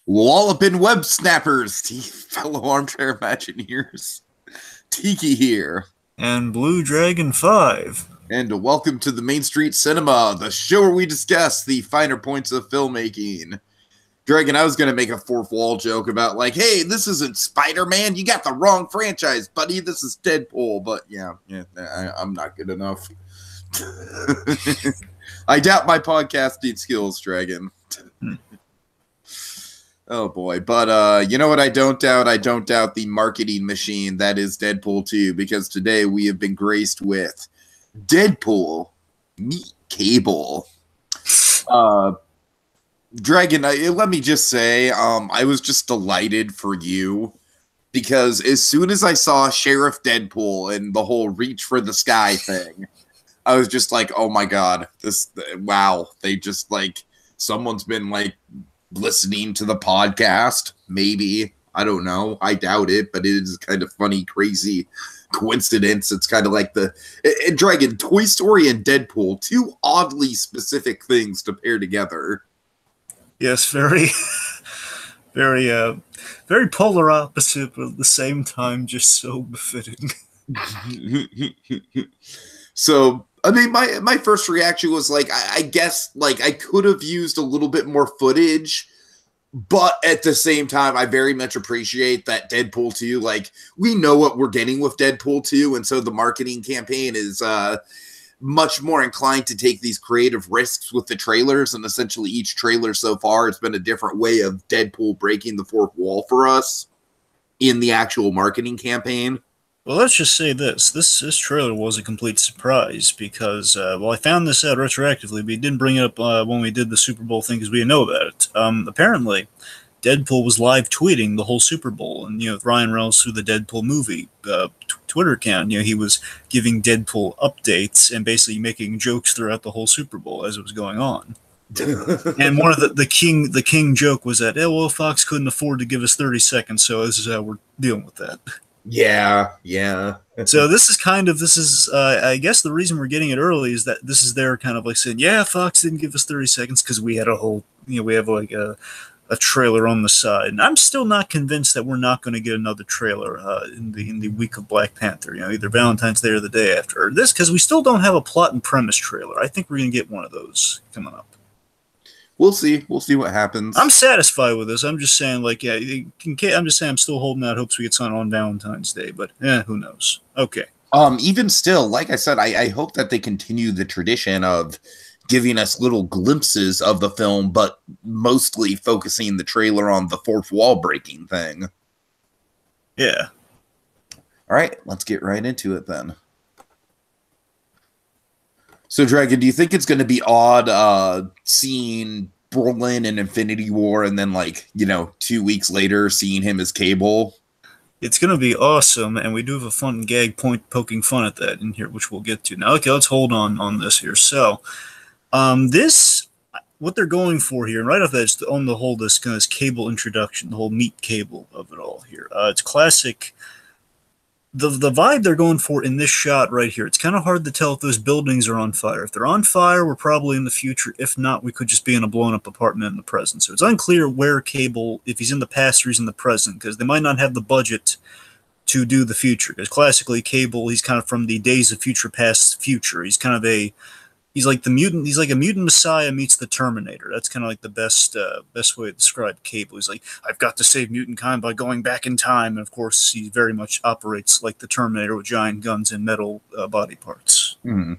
Walloping web snappers, fellow armchair Imagineers. Tiki here. And BlueDragonFive. And welcome to the Main Street Cinema, the show where we discuss the finer points of filmmaking. Dragon, I was going to make a fourth wall joke about, like, hey, this isn't Spider-Man. You got the wrong franchise, buddy. This is Deadpool. But, yeah, I'm not good enough. I doubt my podcasting skills, Dragon. Oh, boy. But you know what I don't doubt? I don't doubt the marketing machine that is Deadpool 2, because today we have been graced with Deadpool meet Cable. Dragon, let me just say, I was just delighted for you, because as soon as I saw Sheriff Deadpool and the whole reach for the sky thing, I was just like, oh my god, wow, they just, like, someone's been, like, listening to the podcast, maybe, I don't know, I doubt it, but it is kind of funny, crazy coincidence. It's kind of like Dragon, Toy Story and Deadpool, two oddly specific things to pair together. Yes, very, very polar opposite, but at the same time, just so befitting. So, I mean, my first reaction was like, I guess, like, I could have used a little bit more footage, but at the same time, I very much appreciate that Deadpool 2, like, we know what we're getting with Deadpool 2, and so the marketing campaign is much more inclined to take these creative risks with the trailers, and essentially each trailer so far has been a different way of Deadpool breaking the fourth wall for us in the actual marketing campaign. Well, let's just say this trailer was a complete surprise because, well, I found this out retroactively, but he didn't bring it up when we did the Super Bowl thing because we didn't know about it. Apparently, Deadpool was live tweeting the whole Super Bowl, and, you know, with Ryan Reynolds through the Deadpool movie Twitter account, you know, he was giving Deadpool updates and basically making jokes throughout the whole Super Bowl as it was going on. And one of the king joke was that, well, Fox couldn't afford to give us 30 seconds, so this is how we're dealing with that. Yeah. So this is I guess the reason we're getting it early is that this is their kind of like saying, yeah, Fox didn't give us 30 seconds because we had a whole, you know, we have like a trailer on the side. And I'm still not convinced that we're not going to get another trailer in the week of Black Panther, you know, either Valentine's Day or the day after. Or this, because we still don't have a plot and premise trailer. I think we're going to get one of those coming up. We'll see what happens. I'm satisfied with this. I'm just saying, like, yeah, I'm just saying I'm still holding out hopes we get something on Valentine's Day, but who knows? Okay. Even still, like I said, I hope that they continue the tradition of giving us little glimpses of the film, but mostly focusing the trailer on the fourth wall breaking thing. Yeah. All right, let's get right into it then. So, Dragon, do you think it's going to be odd seeing Brolin in Infinity War and then, like, you know, 2 weeks later seeing him as Cable? It's going to be awesome, and we do have a fun gag point poking fun at that in here, which we'll get to. Now, okay, let's hold on this here. So, what they're going for here, and right off that, it's on the whole, this kind of Cable introduction, the whole meet Cable of it all here. It's classic. The vibe they're going for in this shot right here, it's kind of hard to tell if those buildings are on fire. If they're on fire, we're probably in the future. If not, we could just be in a blown-up apartment in the present. So it's unclear where Cable, if he's in the past or he's in the present, because they might not have the budget to do the future. Because classically, Cable, he's kind of from the Days of Future Past future. He's kind of he's like the mutant. He's like a mutant messiah meets the Terminator. That's kind of like the best way to describe Cable. He's like, I've got to save mutant kind by going back in time. And of course, he very much operates like the Terminator with giant guns and metal body parts. Mm-hmm.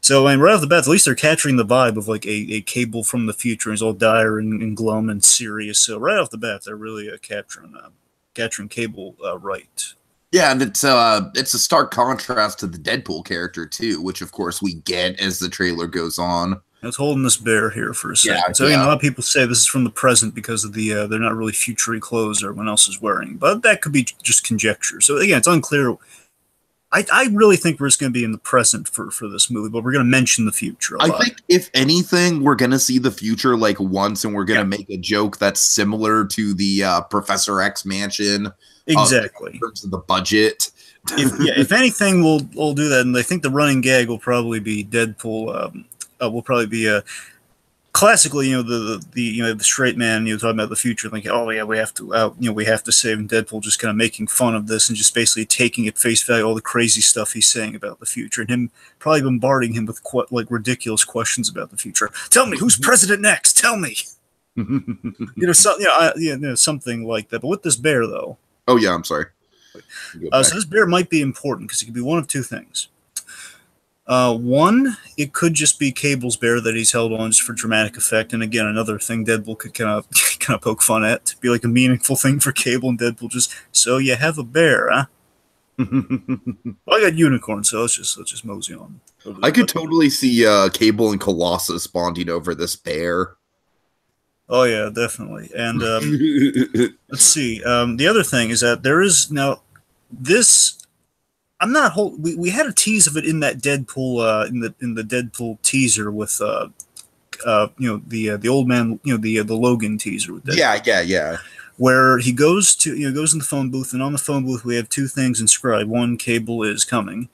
So, and right off the bat, at least they're capturing the vibe of like a Cable from the future. He's all dire and glum and serious. So right off the bat, they're really capturing Cable right. Yeah, and it's a stark contrast to the Deadpool character too, which of course we get as the trailer goes on. I was holding this bear here for a second. Yeah, so you know, a lot of people say this is from the present because of the they're not really futury clothes everyone else is wearing, but that could be just conjecture. So again, it's unclear. I really think we're just going to be in the present for this movie, but we're going to mention the future a lot. I think if anything, we're going to see the future like once, and we're going to make a joke that's similar to the Professor X mansion. Exactly. In terms of the budget. If anything, we'll do that. And I think the running gag will probably be Deadpool. Will probably be classically, the straight man, talking about the future, thinking, oh yeah, we have to, we have to save him. Deadpool just kind of making fun of this and just basically taking at face value all the crazy stuff he's saying about the future, and him probably bombarding him with ridiculous questions about the future. Tell me who's president next. Tell me, something like that. But with this bear, though. Oh yeah, I'm sorry. So this bear might be important because it could be one of two things. One, it could just be Cable's bear that he's held on just for dramatic effect, and again, another thing Deadpool could kind of poke fun at, to be like a meaningful thing for Cable, and Deadpool just, so you have a bear, huh? Well, I got unicorn, so let's just mosey on. I could totally see Cable and Colossus bonding over this bear. Oh yeah, definitely. And let's see. The other thing is that there is now this. I'm not whole. We had a tease of it in that Deadpool in the Deadpool teaser with the old man, the Logan teaser with Deadpool. Yeah. Where he goes in the phone booth, and on the phone booth we have two things inscribed. One, Cable is coming,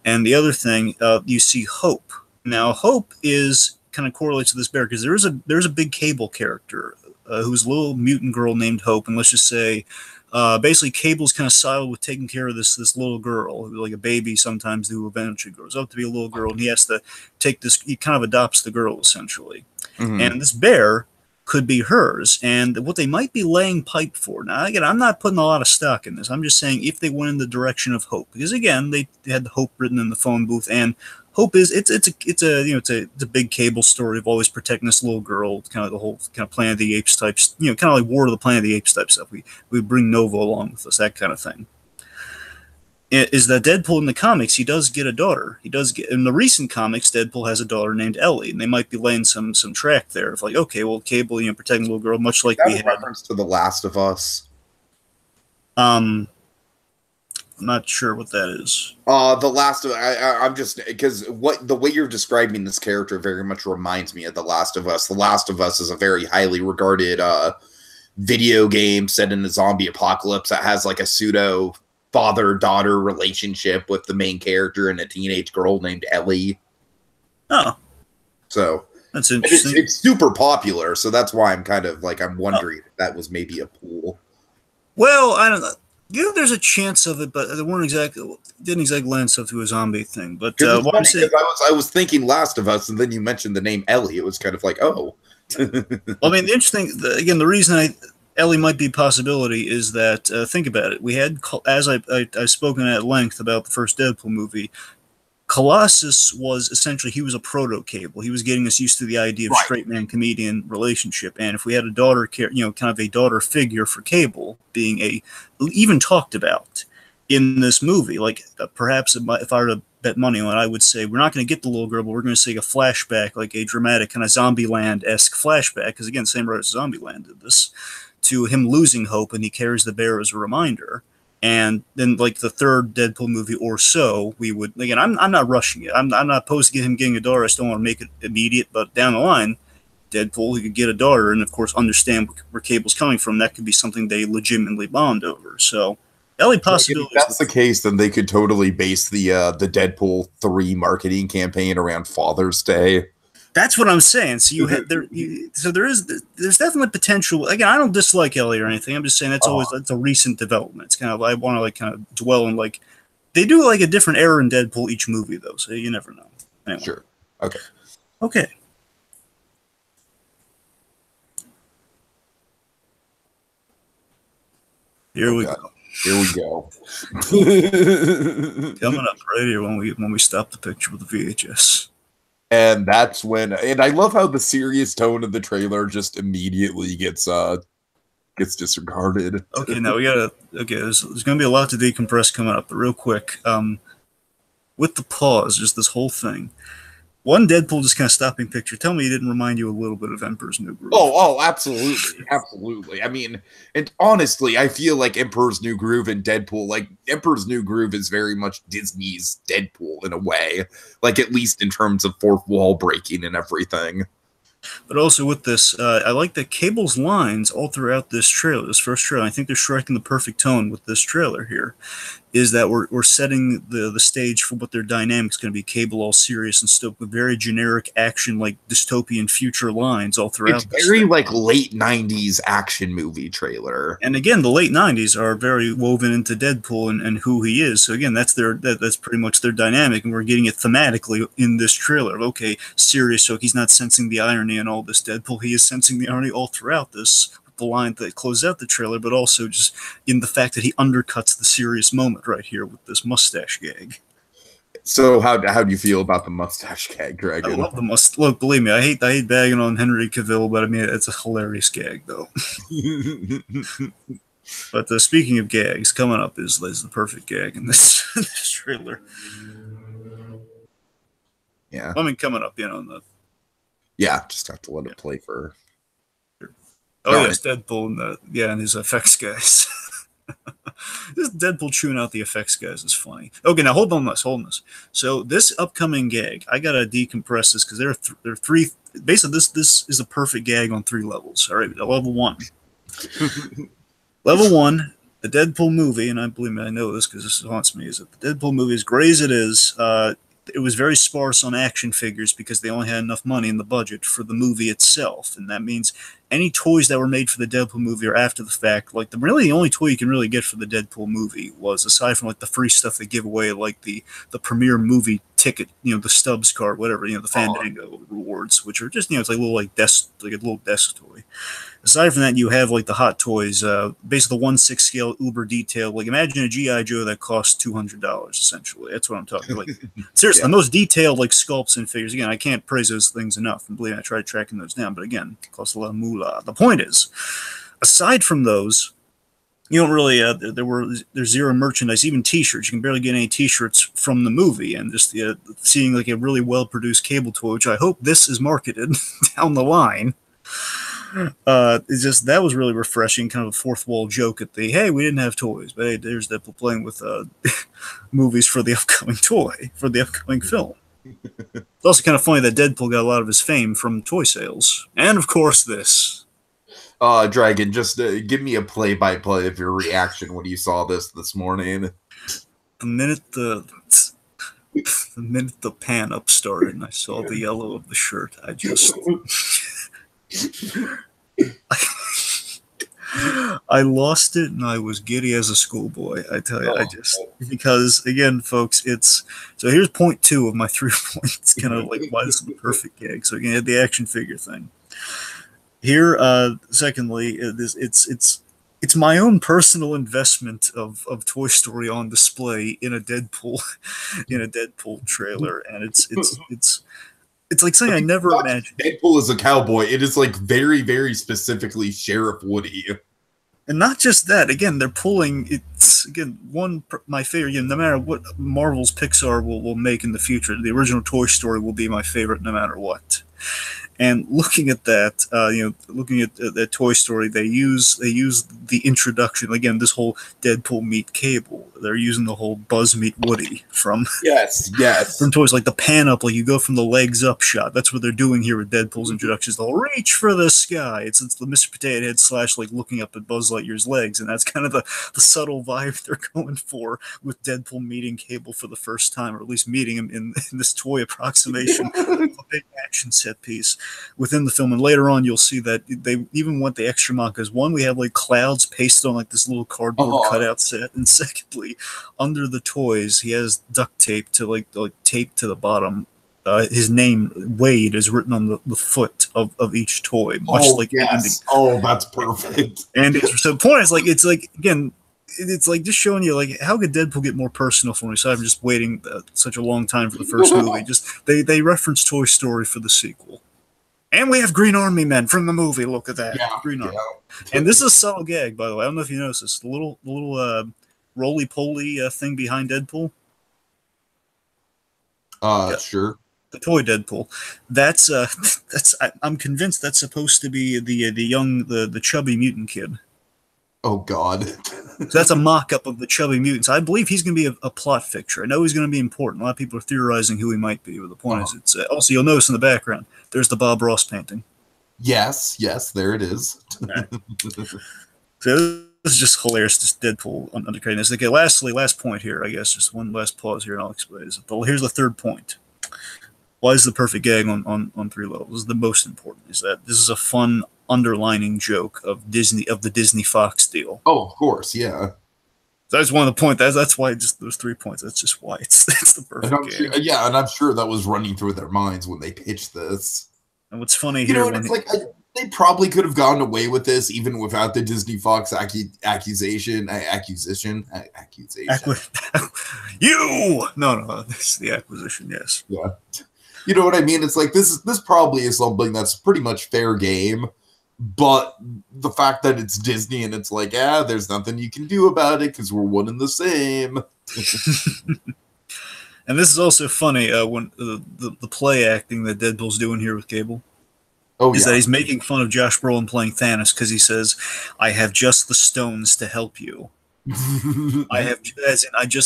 and the other thing, you see Hope. Now Hope is kind of correlates to this bear because there's a big Cable character who's a little mutant girl named Hope, and let's just say basically Cable's kind of siloed with taking care of this little girl, like a baby sometimes, who eventually grows up to be a little girl, and he has to he kind of adopts the girl essentially. And this bear could be hers, and what they might be laying pipe for. Now again, I'm not putting a lot of stock in this. I'm just saying if they went in the direction of Hope, because again they had Hope written in the phone booth, and Hope is it's a big Cable story of always protecting this little girl, kind of the whole kind of Planet of the Apes types, kind of like War of the Planet of the Apes type stuff. We bring Nova along with us, that kind of thing. Is that Deadpool in the comics, he does get a daughter. He does get, in the recent comics, Deadpool has a daughter named Ellie, and they might be laying some track there of like, okay, well, Cable, protecting the little girl, much like we had. Reference to The Last of Us. I'm not sure what that is. The Last of I'm just because the way you're describing this character very much reminds me of The Last of Us. The Last of Us is a very highly regarded video game set in a zombie apocalypse that has like a pseudo father-daughter relationship with the main character and a teenage girl named Ellie. Oh, so that's interesting. It's super popular, so that's why I'm kind of like I'm wondering if that was maybe a pool. Well, I don't know. There's a chance of it, but they didn't exactly lend stuff to a zombie thing. But what I'm saying, I was thinking Last of Us, and then you mentioned the name Ellie. It was kind of like, oh. Well, I mean, the interesting, again, the reason Ellie might be a possibility is that think about it. We had, as I've spoken at length about the first Deadpool movie, Colossus was essentially, he was a proto-Cable. He was getting us used to the idea of straight man comedian relationship. And if we had a daughter, kind of a daughter figure for Cable being even talked about in this movie, like perhaps if I were to bet money on it, I would say we're not going to get the little girl, but we're going to see a flashback, like a dramatic kind of Zombieland-esque flashback, because again, same writer as Zombieland did this, to him losing hope, and he carries the bear as a reminder. And then, like the third Deadpool movie or so, we would, again, I'm not rushing it. I'm not opposed to him getting a daughter. I still want to make it immediate, but down the line, Deadpool, he could get a daughter and, of course, understand where Cable's coming from. That could be something they legitimately bond over. So, the only possibility. If that's the case, then they could totally base the Deadpool 3 marketing campaign around Father's Day. That's what I'm saying. So there's definitely potential. Again, I don't dislike Ellie or anything. I'm just saying that's a recent development. It's kind of, I want to like kind of dwell on like they do like a different era in Deadpool each movie though, so you never know. Anyway. Sure. Okay. Here we go. Coming up right here when we stop the picture with the VHS. And that's when, and I love how the serious tone of the trailer just immediately gets disregarded. Okay, now there's going to be a lot to decompress coming up, but real quick, with the pause, just this whole thing. One Deadpool just kind of stopping picture. Tell me it didn't remind you a little bit of Emperor's New Groove. Oh, absolutely. Absolutely. I mean, and honestly, I feel like Emperor's New Groove and Deadpool, like Emperor's New Groove is very much Disney's Deadpool in a way, like at least in terms of fourth wall breaking and everything. But also with this, I like that Cable's lines all throughout this trailer, this first trailer. I think they're striking the perfect tone with this trailer here. is that we're setting the stage for what their dynamic's going to be. Cable all serious and stoked with very generic action, like dystopian future lines all throughout. It's very like late '90s action movie trailer. And again, the late '90s are very woven into Deadpool and who he is. So again, that's that's pretty much their dynamic, and we're getting it thematically in this trailer. Okay, serious, so he's not sensing the irony in all this Deadpool. He is sensing the irony all throughout this. The line that closes out the trailer, but also just in the fact that he undercuts the serious moment right here with this mustache gag. So how do you feel about the mustache gag, Dragon? I love the mustache. Look, believe me, I hate bagging on Henry Cavill, but I mean it's a hilarious gag though. But speaking of gags, coming up is the perfect gag in this, this trailer. Yeah, I mean coming up, the yeah, just have to let it play for. Oh yes, Deadpool and his effects guys. This Deadpool chewing out the effects guys is funny. Okay, now hold on this. So this upcoming gag, I gotta decompress this because there are three. Basically, this is a perfect gag on 3 levels. All right, level 1. Level 1, the Deadpool movie, and I believe me, I know this because this haunts me. Is that the Deadpool movie, as great as it is, it was very sparse on action figures because they only had enough money in the budget for the movie itself, and that means any toys that were made for the Deadpool movie are after the fact. Like the only toy you can really get for the Deadpool movie was, aside from like the free stuff they give away, like the premiere movie ticket, the Stubbs card, whatever, the Fandango rewards, which are just it's like a little desk toy. Aside from that, you have like the Hot Toys, basically the 1/6 scale uber detail. Like imagine a GI Joe that costs $200 essentially. That's what I'm talking. Like seriously, the most detailed like sculpts and figures. Again, I can't praise those things enough. And believe me, I tried tracking those down, but again, it costs a lot of moolah. The point is, aside from those, you don't really. There's zero merchandise, even T-shirts. You can barely get any T-shirts from the movie, and just seeing like a really well produced Cable toy, which I hope this is marketed down the line. It's just that was really refreshing, kind of a fourth wall joke at the hey, we didn't have toys, but hey, there's Deadpool playing with movies for the upcoming film. It's also kind of funny that Deadpool got a lot of his fame from toy sales, and of course this. Dragon, just give me a play-by-play of your reaction when you saw this morning. The minute the pan up started and I saw the yellow of the shirt, I just I lost it and I was giddy as a schoolboy. I tell you, because again, folks, so here's point 2 of my 3 points, kind of like why this is the perfect gag. So again, the action figure thing. Here, secondly, it's my own personal investment of Toy Story on display in a Deadpool trailer, and it's like saying I never imagined Deadpool is a cowboy. It is like very, very specifically Sheriff Woody. And not just that, again, they're pulling, it's, again, my favorite, no matter what Marvel's Pixar will make in the future, the original Toy Story will be my favorite no matter what. And looking at that, looking at that Toy Story, they use the introduction, again, this whole Deadpool meet Cable. They're using the whole Buzz meet Woody from from toys, like the pan up, like you go from the legs up shot. That's what they're doing here with Deadpool's introductions. They'll reach for the sky. It's the Mr. Potato Head / like looking up at Buzz Lightyear's legs, and that's kind of the subtle vibe they're going for with Deadpool meeting Cable for the first time, or at least meeting him in this toy approximation of a big action set piece within the film. And later on you'll see that they even went the extra mile, because one, we have like clouds pasted on like this little cardboard cutout set, and secondly, under the toys he has duct tape to like tape to the bottom. His name Wade is written on the foot of each toy, much like yes. That's perfect. And so the point is, like, it's like, again, it's like just showing you like how could Deadpool get more personal for me, aside from just waiting such a long time for the first movie. Just they reference Toy Story for the sequel. And we have Green Army Men from the movie. Look at that. Green Army. And this is a subtle gag, by the way. I don't know if you noticed this. The little roly-poly thing behind Deadpool. Sure. The toy Deadpool. That's I'm convinced that's supposed to be the chubby mutant kid. Oh God. So that's a mock-up of the chubby mutants. I believe he's going to be a plot fixture. I know he's going to be important. A lot of people are theorizing who he might be, but the point is, it's also, you'll notice in the background, there's the Bob Ross painting. Yes, there it is. So This is just hilarious. This Deadpool undercutting this. Okay, lastly, last point here. I guess just one last pause here, and I'll explain this. Here's the third point. Why is the perfect gag on three levels? This is the most important. Is that this is a fun underlining joke of the Disney Fox deal. Oh, of course, yeah. That's one of the points. That's why just those 3 points. That's just why it's the perfect gag. Sure, yeah, and I'm sure that was running through their minds when they pitched this. And what's funny You here, know, and it's like they probably could have gotten away with this even without the Disney Fox accusation. You no, this is the acquisition. Yes. Yeah. You know what I mean? It's like this probably is something that's pretty much fair game, but the fact that it's Disney and it's like, there's nothing you can do about it because we're one and the same. And this is also funny when the play acting that Deadpool's doing here with Cable. Oh, is that he's making fun of Josh Brolin playing Thanos because he says, "I have just the stones to help you." I have just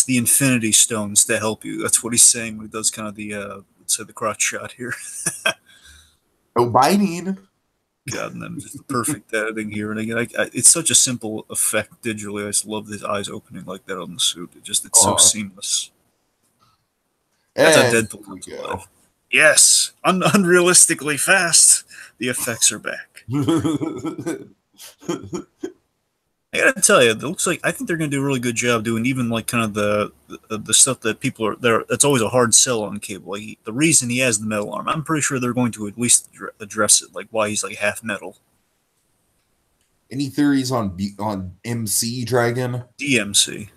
the Infinity Stones to help you. That's what he's saying when he does kind of the the crotch shot here. Oh, biting. God, and then just the perfect editing here, and again, it's such a simple effect digitally. I just love his eyes opening like that on the suit. It's so seamless. That's how Deadpool comes alive. Yes, unrealistically fast. The effects are back. I gotta tell you, it looks like I think they're gonna do a really good job doing even like kind of the stuff that people are there. That's always a hard sell on Cable. Like the reason he has the metal arm, I'm pretty sure they're going to at least address it, like why he's like half metal. Any theories on MC Dragon? DMC.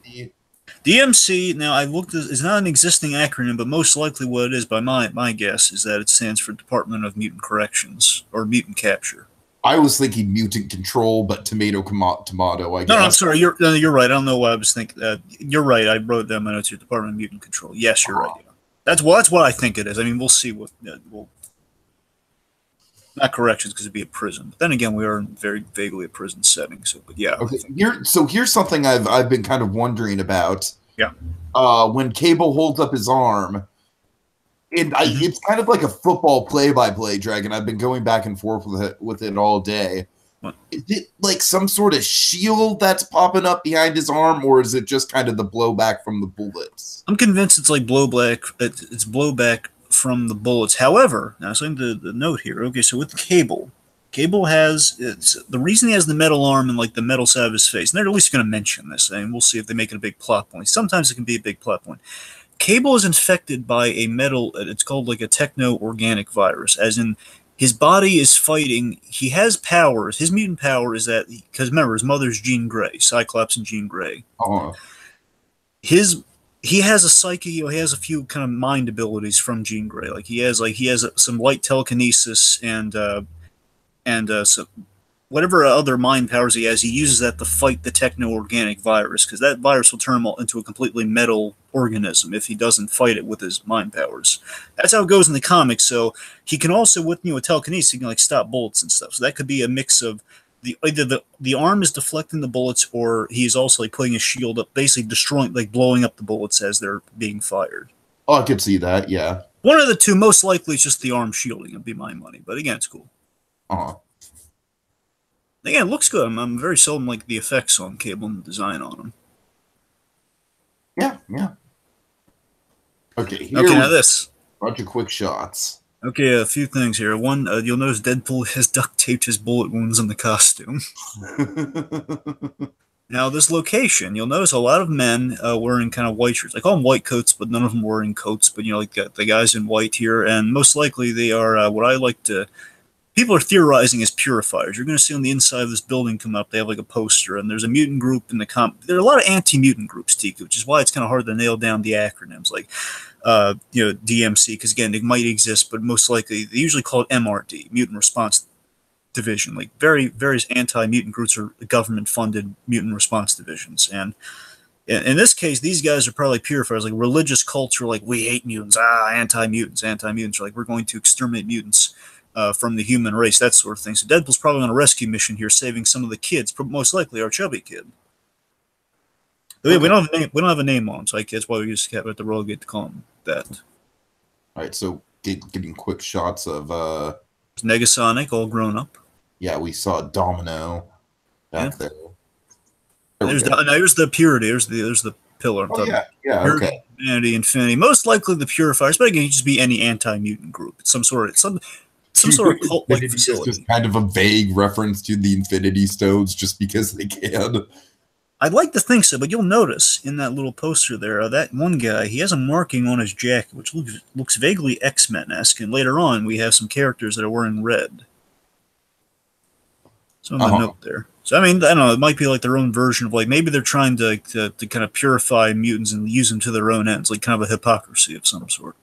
DMC. Now I looked. It's not an existing acronym, but most likely what it is, by my guess, is that it stands for Department of Mutant Corrections or Mutant Capture. I was thinking mutant control, but tomato. I guess. No, I'm sorry. You're right. I don't know why I was thinking. You're right. I wrote down my notes here. Department of Mutant Control. Yes, you're right. Yeah. That's what I think it is. I mean, we'll see what. Not corrections because it'd be a prison. But then again, we are in very vaguely a prison setting. So, but yeah. Okay. Here's something I've been kind of wondering about. Yeah. When Cable holds up his arm. And it's kind of like a football play-by-play, Dragon. I've been going back and forth with it all day. What? Is it like some sort of shield that's popping up behind his arm, or is it just kind of the blowback from the bullets? I'm convinced it's like blowback. It's blowback from the bullets. However, now something to note here. Okay, so with Cable has the reason he has the metal arm and like the metal side of his face. And they're at least going to mention this, and we'll see if they make it a big plot point. Sometimes it can be a big plot point. Cable is infected by a metal, it's called like a techno-organic virus, as in his body is fighting, he has powers, his mutant power is that, because remember, his mother's Jean Grey, Cyclops and Jean Grey. He has a psyche, he has a few kind of mind abilities from Jean Grey, like he has some light telekinesis and so whatever other mind powers he has, he uses that to fight the techno-organic virus, because that virus will turn him into a completely metal organism if he doesn't fight it with his mind powers. That's how it goes in the comics. So he can also, with telekinesis, he can like stop bullets and stuff. So that could be a mix of either the arm is deflecting the bullets, or he's also like putting a shield up, basically destroying, like blowing up the bullets as they're being fired. Oh, I could see that. Yeah. One of the two, most likely, is just the arm shielding. It'd be my money, but again, it's cool. Again, it looks good. I'm very sold on like the effects on Cable and the design on them. Yeah. Okay, now this. Bunch of quick shots. Okay, a few things here. One, you'll notice Deadpool has duct taped his bullet wounds on the costume. Now, this location, you'll notice a lot of men wearing kind of white shirts. I call them white coats, but none of them wearing coats. But, like the guys in white here. And most likely they are what I like to... People are theorizing as purifiers. You're going to see on the inside of this building come up, they have like a poster, and there's a mutant group in the there are a lot of anti-mutant groups, Tiki, which is why it's kind of hard to nail down the acronyms, like, DMC, because again, they might exist, but most likely, they usually call it MRD, Mutant Response Division. Like, various anti-mutant groups are government-funded mutant response divisions, and in this case, these guys are probably purifiers, like religious culture, like, we hate mutants, anti-mutants, are like, we're going to exterminate mutants. From the human race, that sort of thing. So Deadpool's probably on a rescue mission here, saving some of the kids, most likely our chubby kid. Okay. We don't have a name on him, so that's why we just have to relegate to call him that. All right, so getting quick shots of Negasonic, all grown up. Yeah, we saw Domino back there. There we go. There's the purity. There's the pillar. I'm Oh talking yeah, about. yeah, okay. Purity, humanity, infinity. Most likely the purifiers, but again, you just be any anti-mutant group. It's some sort of cult-like Infinity is just facility. kind of a vague reference to the Infinity Stones, just because they can. I'd like to think so, but you'll notice in that little poster there, that one guy, he has a marking on his jacket, which looks vaguely X-Men-esque, and later on we have some characters that are wearing red. So on the note there. So, I mean, I don't know, it might be like their own version of, like, maybe they're trying to kind of purify mutants and use them to their own ends, like kind of a hypocrisy of some sort.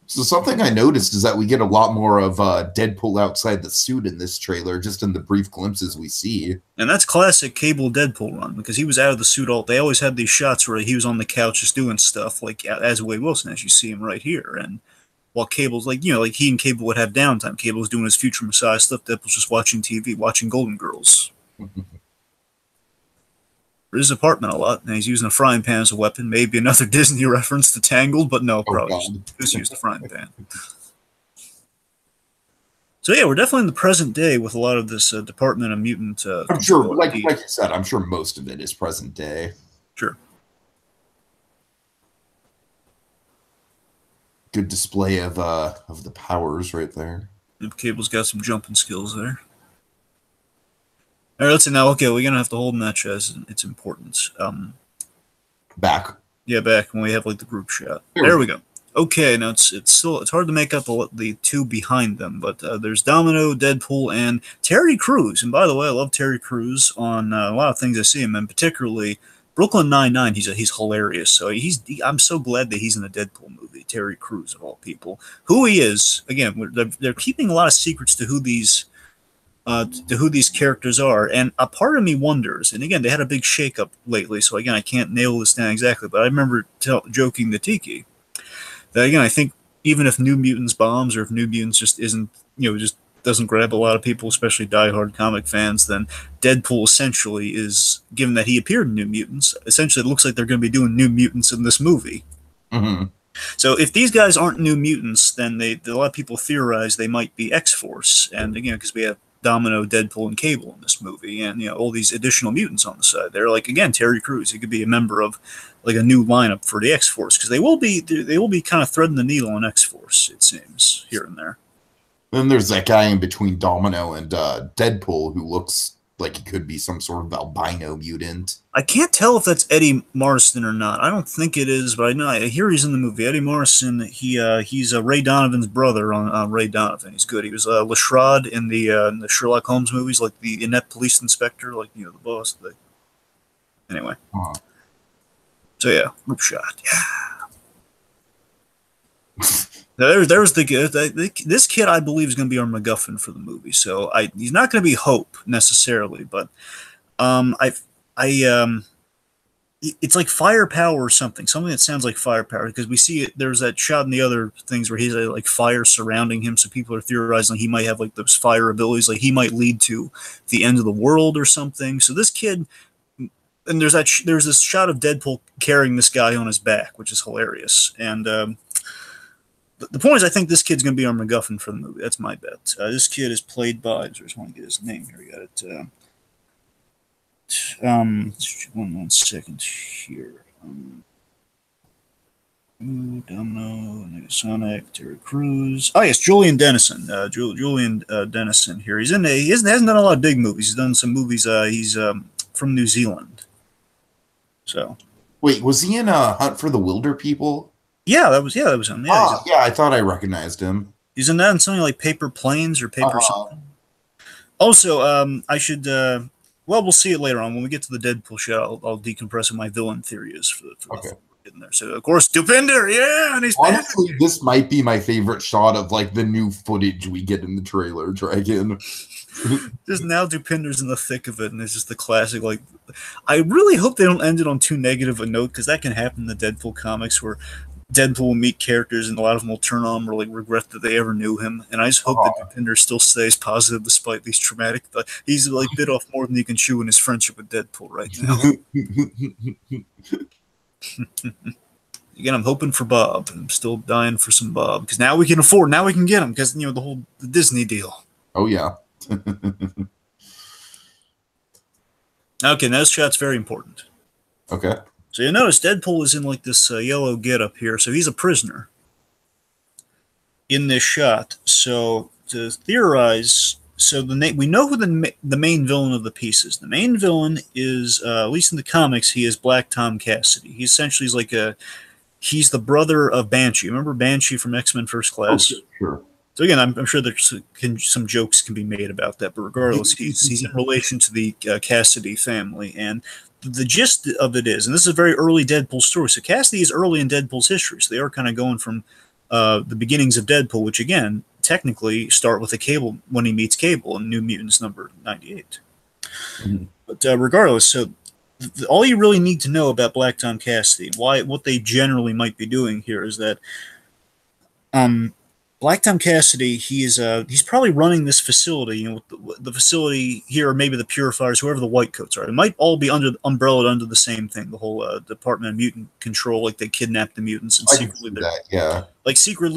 So something I noticed is that we get a lot more of Deadpool outside the suit in this trailer, just in the brief glimpses we see. And that's classic Cable Deadpool run, because he was out of the suit all. They always had these shots where he was on the couch just doing stuff, like as Wade Wilson, as you see him right here. And while Cable's like, like he and Cable would have downtime. Cable was doing his Future Messiah stuff. Deadpool's just watching TV, watching Golden Girls. His apartment a lot, and he's using a frying pan as a weapon. Maybe another Disney reference to Tangled, but no, probably just use the frying pan. So yeah, we're definitely in the present day with a lot of this Department of Mutant. I'm sure, like you said, I'm sure most of it is present day. Sure. Good display of the powers right there. Cable's got some jumping skills there. All right, let's see now. Okay, we're gonna have to hold match as its importance. Back. Yeah, back when we have like the group shot. There we go. Okay, now it's hard to make out the two behind them, but there's Domino, Deadpool, and Terry Crews. And by the way, I love Terry Crews on a lot of things I see him, and particularly Brooklyn Nine-Nine. He's hilarious. So I'm so glad that he's in a Deadpool movie. Terry Crews of all people, who he is. Again, they're keeping a lot of secrets to who these characters are, and a part of me wonders. And again, they had a big shakeup lately, so again, I can't nail this down exactly. But I remember joking to Tiki that again, I think even if New Mutants bombs, or if New Mutants just isn't, just doesn't grab a lot of people, especially diehard comic fans, then Deadpool essentially is, given that he appeared in New Mutants, essentially it looks like they're going to be doing New Mutants in this movie. Mm-hmm. So if these guys aren't New Mutants, then a lot of people theorize they might be X-Force, and again, because we have Domino, Deadpool, and Cable in this movie, and all these additional mutants on the side. They're like, again, Terry Crews. He could be a member of like a new lineup for the X-Force, because they will be kind of threading the needle on X-Force, it seems, here and there. Then there's that guy in between Domino and Deadpool who looks like he could be some sort of albino mutant. I can't tell if that's Eddie Morrison or not. I don't think it is, but I hear he's in the movie. Eddie Morrison, he's Ray Donovan's brother on Ray Donovan. He's good. He was Lestrade in the Sherlock Holmes movies, like the inept police inspector, like the boss. Anyway. Huh. So yeah, group shot. Yeah. There's this kid, I believe, is going to be our MacGuffin for the movie. So he's not going to be Hope necessarily, but it's like firepower or something that sounds like firepower, because we see it. There's that shot in the other things where he's like fire surrounding him, so people are theorizing he might have like those fire abilities, like he might lead to the end of the world or something. So this kid, and there's this shot of Deadpool carrying this guy on his back, which is hilarious. And the point is, I think this kid's going to be our MacGuffin for the movie. That's my bet. This kid is played by, I just want to get his name here. We got it. One second here. Domino, Sonic, Terry Crews. Oh yes, Julian Dennison. Julian Dennison here. He hasn't done a lot of big movies. He's done some movies. He's from New Zealand. So. Wait, was he in Hunt for the Wilder People? Yeah, that was him. Yeah, yeah, I thought I recognized him. He's in that, and something like Paper Planes or Paper something. Also, I should. Well, we'll see it later on when we get to the Deadpool show. I'll decompress what my villain theory is for the in there. So of course, Dupinder, yeah, and he's honestly, this might be my favorite shot of like the new footage we get in the trailer. Dragon. Just now, Dupinder's in the thick of it, and it's just the classic. Like, I really hope they don't end it on too negative a note, because that can happen in the Deadpool comics, where Deadpool will meet characters, and a lot of them will turn on him or like regret that they ever knew him. And I just hope that Dupinder still stays positive despite these traumatic. He's like bit off more than he can chew in his friendship with Deadpool right now. Again, I'm hoping for Bob. I'm still dying for some Bob, because now we can afford. Now we can get him, because the Disney deal. Oh yeah. Okay, now this shot's very important. Okay. So you notice Deadpool is in like this yellow getup here, so he's a prisoner in this shot. So to theorize, so we know who the main villain of the piece is. The main villain is, at least in the comics, he is Black Tom Cassidy. He essentially is like he's the brother of Banshee. Remember Banshee from X-Men First Oh, Class? sure. So again, I'm sure there's some jokes can be made about that, but regardless, he's in relation to the Cassidy family, and the gist of it is, and this is a very early Deadpool story. So Cassidy is early in Deadpool's history, so they are kind of going from the beginnings of Deadpool, which again technically start with a Cable when he meets Cable in New Mutants number 98. Mm-hmm. But regardless, so all you really need to know about Black Tom Cassidy, what they generally might be doing here is that Black Tom Cassidy, he's probably running this facility. You know, the facility here, or maybe the Purifiers, whoever the White Coats are. It might all be umbrellaed under the same thing. The whole Department of Mutant Control, like they kidnapped the mutants and secretly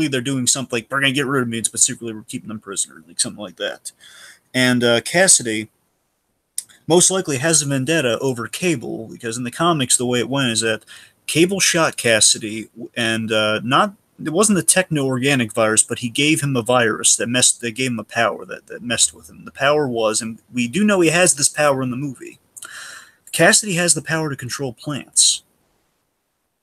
they're doing something like we're gonna get rid of mutants, but secretly we're keeping them prisoner, like something like that. And Cassidy most likely has a vendetta over Cable because in the comics the way it went is that Cable shot Cassidy and not. It wasn't a techno-organic virus, but he gave him a virus that gave him a power that messed with him. The power was, and we do know he has this power in the movie. Cassidy has the power to control plants.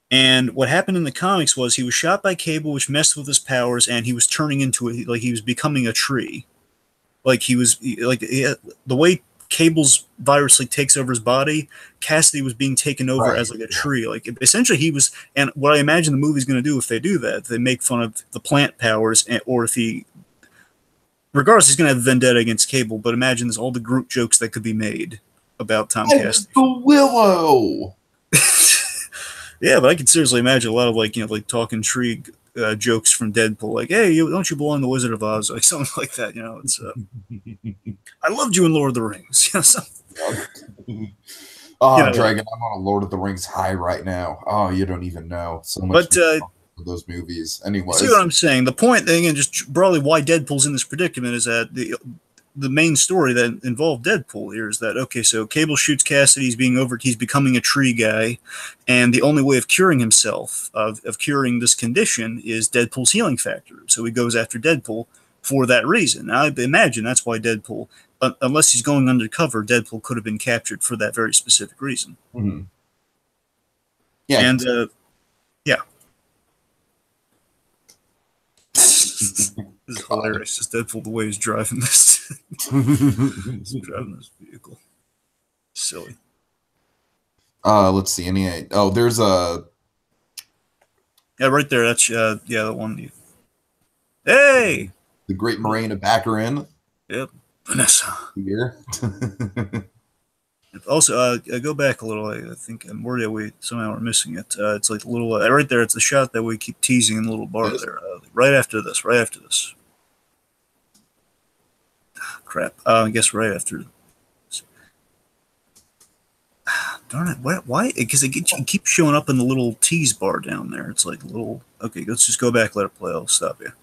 And what happened in the comics was he was shot by Cable, which messed with his powers, and he was turning into like he was becoming a tree. Like the way Cable's virus like takes over his body, Cassidy was being taken over as like a tree. Like essentially he was, and what I imagine the movie's going to do if they do that, they make fun of the plant powers, or if he, regardless, he's going to have a vendetta against Cable. But imagine there's all the group jokes that could be made about Tom Cassidy. The Willow. Yeah, but I can seriously imagine a lot of like talking tree jokes from Deadpool, like, "Hey, don't you belong to Wizard of Oz?" Like something like that. You know, it's. I loved you in Lord of the Rings. Dragon, I'm on a Lord of the Rings high right now. Oh, you don't even know. So much those movies. Anyway, see what I'm saying? The point thing, and just broadly why Deadpool's in this predicament is that the main story that involved Deadpool here is that, okay, so Cable shoots Cassidy, he's becoming a tree guy, and the only way of curing himself, of curing this condition, is Deadpool's healing factor. So he goes after Deadpool for that reason. Now, I imagine that's why Deadpool, unless he's going undercover, Deadpool could have been captured for that very specific reason. Mm-hmm. Yeah. And, yeah. This is hilarious. Just Deadpool the way he's driving this. He's driving this vehicle. Silly. Let's see. There's a. Yeah, right there. That's the one. Hey. The Great Moraine of Baccarin. Yep. Vanessa. Here. Also, go back a little. I think I'm worried that we somehow are missing it. It's like a little right there. It's the shot that we keep teasing in the little bar there. Right after this. Crap. I guess right after. Darn it! Why? Because it keeps showing up in the little tease bar down there. It's like a little. Okay, let's just go back. Let it play. I'll stop you.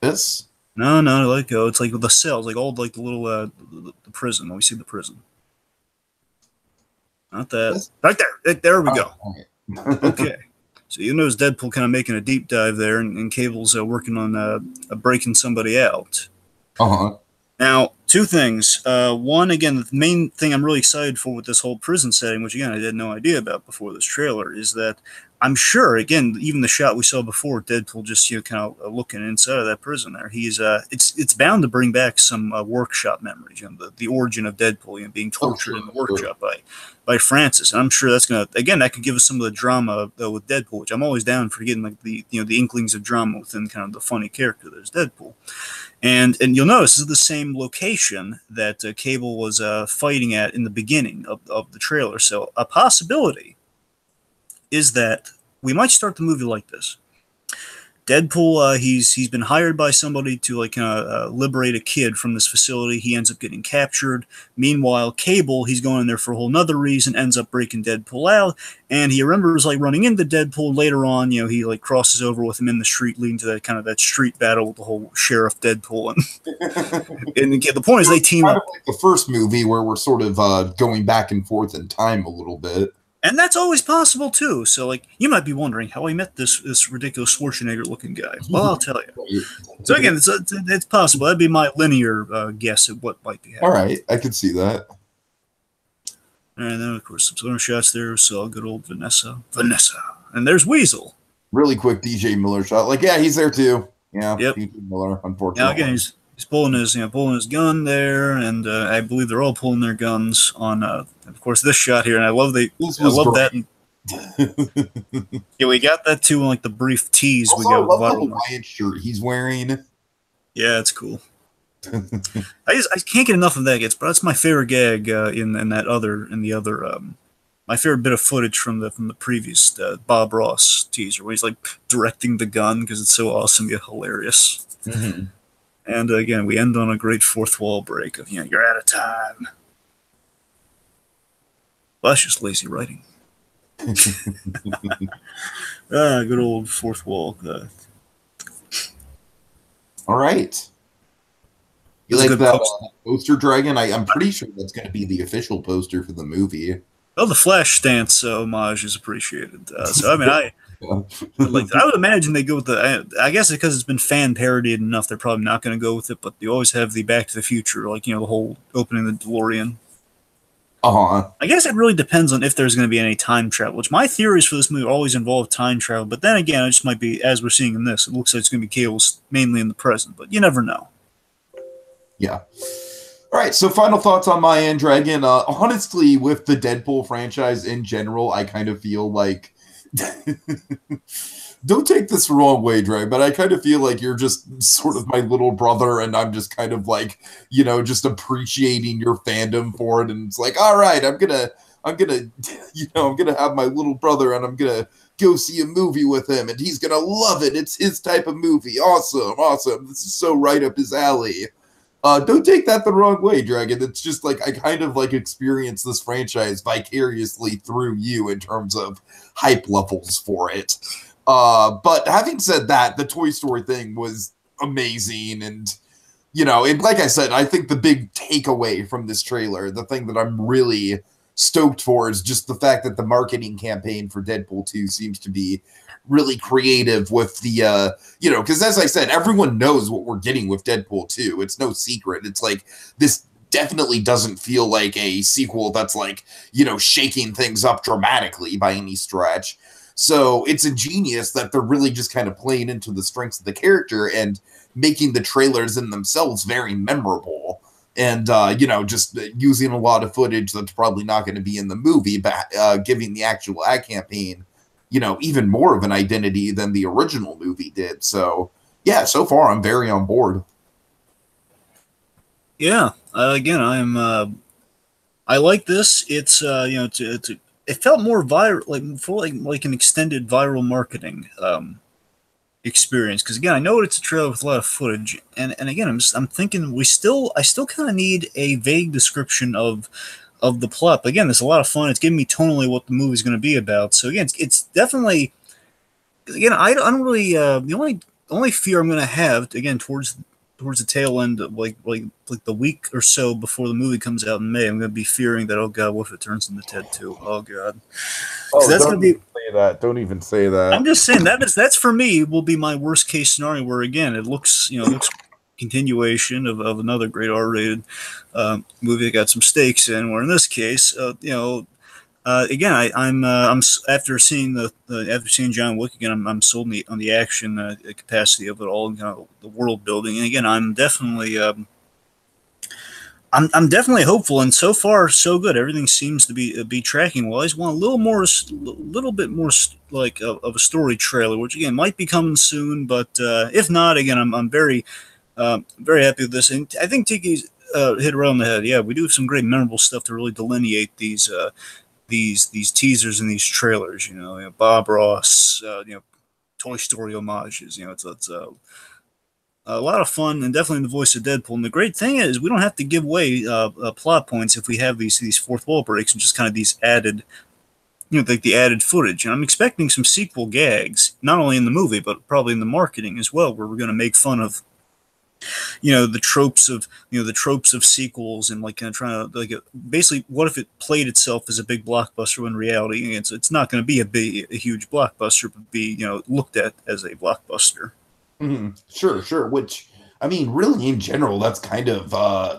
This? No, let it go. It's like the cells, like all like the little the prison. When we see the prison. Not that. This? Right there. There we go. Okay. So you notice Deadpool kind of making a deep dive there, and Cable's working on breaking somebody out. Uh-huh. Now, two things. One, again, the main thing I'm really excited for with this whole prison setting, which again I had no idea about before this trailer, is that I'm sure, again, even the shot we saw before, Deadpool just kind of looking inside of that prison there. He's it's bound to bring back some workshop memories, the origin of Deadpool, being tortured in the workshop by Francis. And I'm sure that's gonna, again, that could give us some of the drama with Deadpool, which I'm always down for getting like the inklings of drama within kind of the funny character that is Deadpool. And you'll notice this is the same location that Cable was fighting at in the beginning of the trailer. So a possibility is that we might start the movie like this. Deadpool, he's been hired by somebody to like liberate a kid from this facility. He ends up getting captured. Meanwhile, Cable, he's going in there for a whole nother reason, ends up breaking Deadpool out, and he remembers like running into Deadpool later on. You know, he like crosses over with him in the street, leading to that kind of that street battle with the whole Sheriff Deadpool. And the point is they team up. Like the first movie where we're sort of going back and forth in time a little bit. And that's always possible too. So, like, you might be wondering how I met this ridiculous Schwarzenegger-looking guy. Well, I'll tell you. So again, it's possible. That'd be my linear guess at what might be happening. All right, I could see that. And then, of course, some other shots there. So good old Vanessa, and there's Weasel. Really quick DJ Miller shot. Like, yeah, he's there too. Yeah, yep. DJ Miller. Unfortunately, now again, he's pulling his gun there, and I believe they're all pulling their guns on. Of course, this shot here, and I love that. Yeah, we got that too in like the brief tease also, we got. I love the Hawaiian shirt he's wearing. Yeah, it's cool. I can't get enough of that. But that's my favorite gag in the other. My favorite bit of footage from the previous Bob Ross teaser, where he's like directing the gun because it's so awesome yet hilarious. Mm-hmm. And again, we end on a great fourth wall break of you're out of time. Well, that's just lazy writing. Good old fourth wall. All right. You like that poster, Dragon? I'm pretty sure that's going to be the official poster for the movie. Well, the Flash stance homage is appreciated. So, I mean, I would imagine they go with I guess because it's been fan parodied enough, they're probably not going to go with it. But they always have the Back to the Future, like the whole opening the DeLorean. I guess it really depends on if there's going to be any time travel, which my theories for this movie always involve time travel. But then again, it just might be, as we're seeing in this, it looks like it's going to be Cable's mainly in the present, but you never know. Yeah. All right, so final thoughts on my end, Dragon. Honestly, with the Deadpool franchise in general, I kind of feel like... Don't take this the wrong way, Dragon, but I kind of feel like you're just sort of my little brother, and I'm just kind of like, just appreciating your fandom for it, and it's like, all right, I'm gonna, I'm gonna have my little brother, and I'm gonna go see a movie with him, and he's gonna love it. It's his type of movie. Awesome. This is so right up his alley. Don't take that the wrong way, Dragon. It's just like I kind of like experience this franchise vicariously through you in terms of hype levels for it. But having said that, the Toy Story thing was amazing. And, and like I said, I think the big takeaway from this trailer, the thing that I'm really stoked for is just the fact that the marketing campaign for Deadpool 2 seems to be really creative with the, because as I said, everyone knows what we're getting with Deadpool 2. It's no secret. It's like, this definitely doesn't feel like a sequel that's like, shaking things up dramatically by any stretch. So it's ingenious that they're really just kind of playing into the strengths of the character and making the trailers in themselves very memorable. And, just using a lot of footage that's probably not going to be in the movie, but giving the actual ad campaign, even more of an identity than the original movie did. So, yeah, so far I'm very on board. Yeah, again, I like this. It's, it felt more viral, like an extended viral marketing experience. Because again, I know it's a trailer with a lot of footage, and again, I'm thinking I still kind of need a vague description of the plot. But again, there's a lot of fun. It's giving me tonally what the movie's going to be about. So again, it's definitely, again, I don't really the only fear I'm going to have again towards the tail end of like the week or so before the movie comes out in May, I'm going to be fearing that, oh god, what if it turns into Ted 2? Oh god. That's going to be say that. Don't even say that. I'm just saying that's for me will be my worst case scenario, where again it looks continuation of another great R-rated movie that got some stakes in, where in this case again, I'm after seeing John Wick again, I'm sold on the action capacity of it all, and the world building. And again, I'm definitely I'm definitely hopeful, and so far so good. Everything seems to be tracking well. I just want a little bit more like of a story trailer, which again might be coming soon. But if not, again, I'm very happy with this, and I think Tiki's hit it right on the head. Yeah, we do have some great memorable stuff to really delineate these teasers and these trailers. Bob Ross, Toy Story homages. You know, it's a lot of fun, and definitely the voice of Deadpool. And the great thing is, we don't have to give away plot points if we have these fourth wall breaks and just kind of these added, you know, like the added footage. And I'm expecting some sequel gags, not only in the movie but probably in the marketing as well, where we're going to make fun of, you know, the tropes of, you know, the tropes of sequels, and like kind of trying to like basically, what if it played itself as a big blockbuster when in reality it's not going to be a huge blockbuster, but be, you know, looked at as a blockbuster. Sure. Which, I mean, really, in general, that's kind of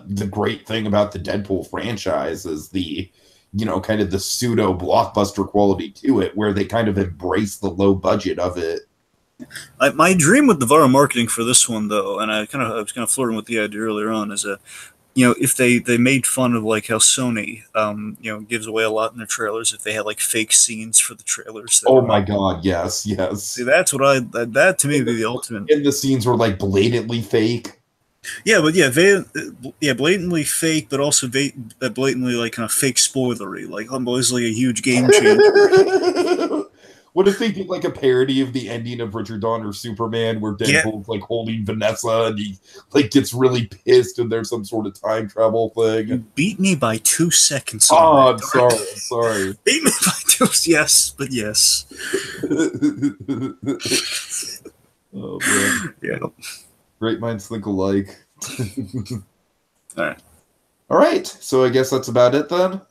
the great thing about the Deadpool franchise is the, you know, kind of the pseudo blockbuster quality to it, where they kind of embrace the low budget of it. My dream with the viral marketing for this one, though, and I was kind of flirting with the idea earlier on, is a, you know, if they made fun of like how Sony, you know, gives away a lot in their trailers, if they had like fake scenes for the trailers. Oh my God, yes. See, that's what that to me would be the ultimate. And the scenes were like blatantly fake. Yeah, but yeah, blatantly fake, but also blatantly like kind of fake spoilery. Like, it's like a huge game changer. What if they did like a parody of the ending of Richard Donner's Superman, where Deadpool's like holding Vanessa and he like gets really pissed and there's some sort of time travel thing? You beat me by 2 seconds. Oh, I'm sorry. Beat me by 2. Yes, but yes. Oh man. Yeah. Great minds think alike. All right. So I guess that's about it then.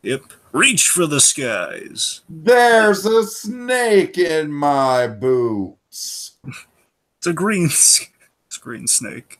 Yep. Reach for the skies. There's a snake in my boots. It's a green snake.